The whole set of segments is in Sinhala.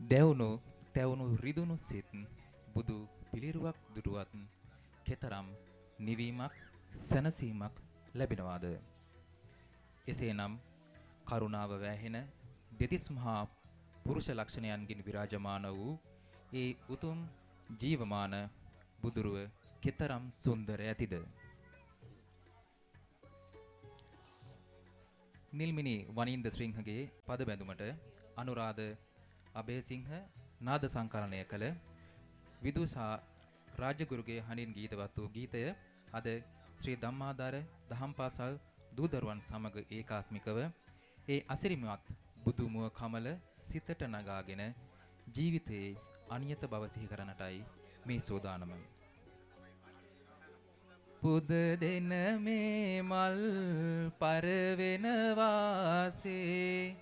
දැවුණු තැවුණු රිදුණු සිත් බුදු පිළිරුවක් දුටුවත් කෙතරම් නිවීමක් සැනසීමක් ලැබෙනවාද? එසේනම් කරුණාව වැහෙන දෙතිස් මහා පුරුෂ ලක්ෂණයන්ගින් විරාජමාන වූ ඒ උතුම් ජීවමාන බුදුරුව කෙතරම් සුන්දර ඇතිද? නිල්මිනි වනින්ද සිංහගේ පද බැඳුමට අනුරාධ අබේසිංහ නාද සංකලනය කළ විදුසා රාජගුරුගේ හඬින් ගීතවත් වූ ගීතය අද ශ්‍රී ධම්මාදාර දහම් පාසල් දූදරුවන් සමග ඒකාත්මිකව ඒ අසිරිමත් බුදුමුව කමල සිතට නගාගෙන ජීවිතයේ අනියත බව සිහි කරන්නටයි මේ සෝදානම. පුද දෙන මේ මල් පරවෙන වාසේ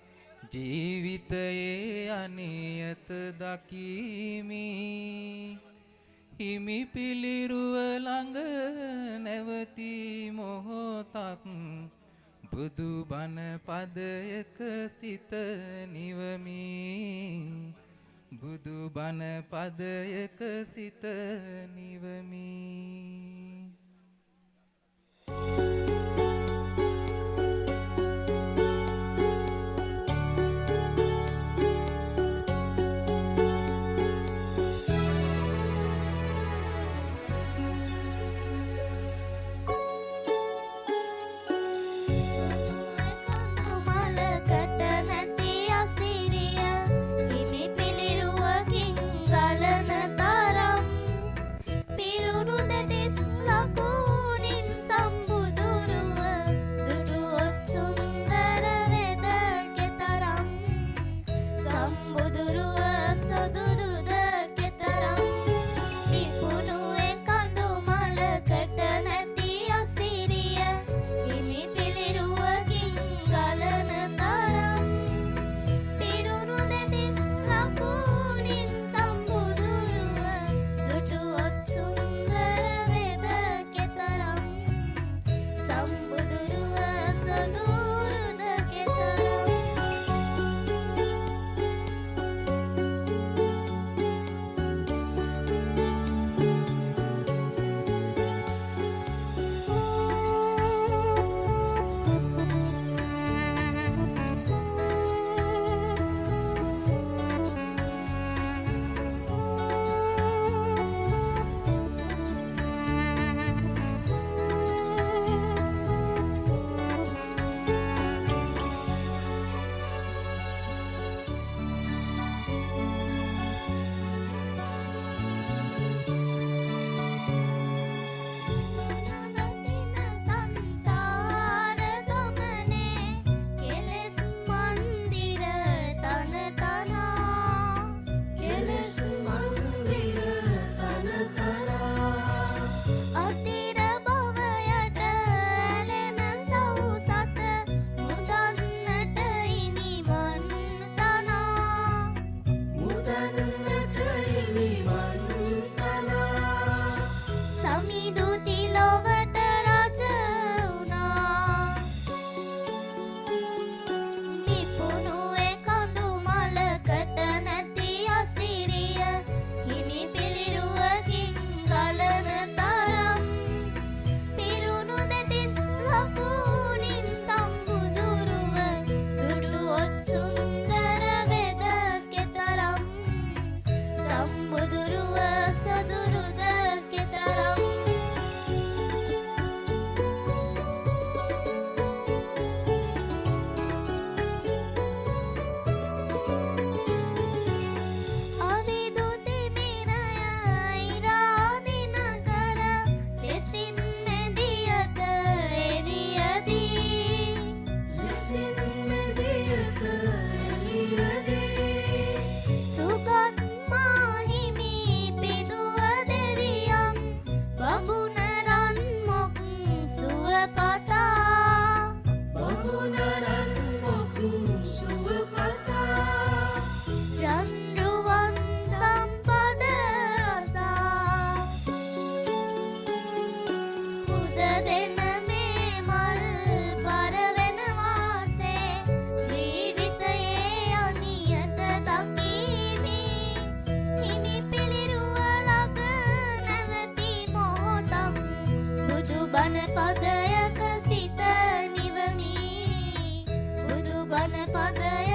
ජීවිතයේ අනියත දකිමි හිමි පිළිරුව ළඟ නැවති මොහොතක් බුදු බණ පදයක සිත නිවමි බුදු බණ පදයක සිත නිවමි. පිරුණු දෙතිස් බණ පදයක සිත නිවමි බුදු බණ පදයක